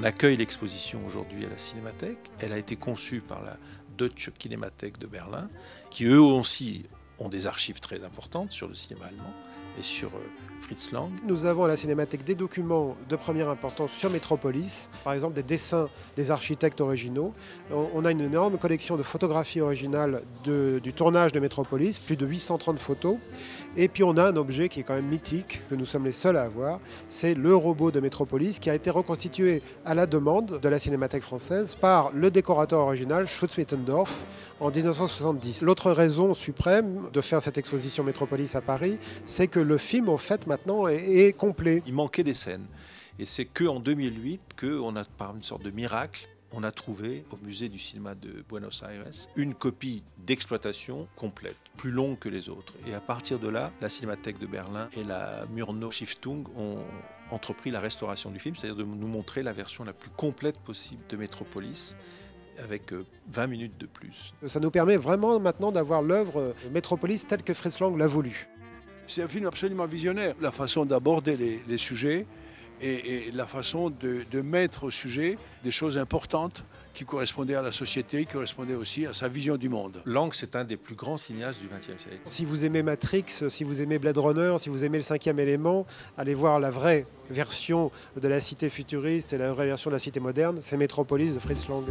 On accueille l'exposition aujourd'hui à la Cinémathèque. Elle a été conçue par la Deutsche Kinemathek de Berlin, qui eux aussi ont des archives très importantes sur le cinéma allemand et sur Fritz Lang. Nous avons à la Cinémathèque des documents de première importance sur Métropolis, par exemple des dessins des architectes originaux. On a une énorme collection de photographies originales du tournage de Métropolis, plus de 830 photos. Et puis on a un objet qui est quand même mythique, que nous sommes les seuls à avoir, c'est le robot de Métropolis qui a été reconstitué à la demande de la Cinémathèque française par le décorateur original Schütz-Mittendorf en 1970. L'autre raison suprême de faire cette exposition Métropolis à Paris, c'est que le film en fait maintenant est complet. Il manquait des scènes et c'est qu'en 2008 qu'on a, par une sorte de miracle, on a trouvé au musée du cinéma de Buenos Aires une copie d'exploitation complète, plus longue que les autres. Et à partir de là, la Cinémathèque de Berlin et la Murnau Stiftung ont entrepris la restauration du film, c'est-à-dire de nous montrer la version la plus complète possible de Métropolis, avec 20 minutes de plus. Ça nous permet vraiment maintenant d'avoir l'œuvre Métropolis telle que Fritz Lang l'a voulu. C'est un film absolument visionnaire. La façon d'aborder les sujets et la façon de mettre au sujet des choses importantes qui correspondaient à la société, qui correspondaient aussi à sa vision du monde. Lang, c'est un des plus grands cinéastes du XXe siècle. Si vous aimez Matrix, si vous aimez Blade Runner, si vous aimez le 5e élément, allez voir la vraie version de la cité futuriste et la vraie version de la cité moderne, c'est Métropolis de Fritz Lang.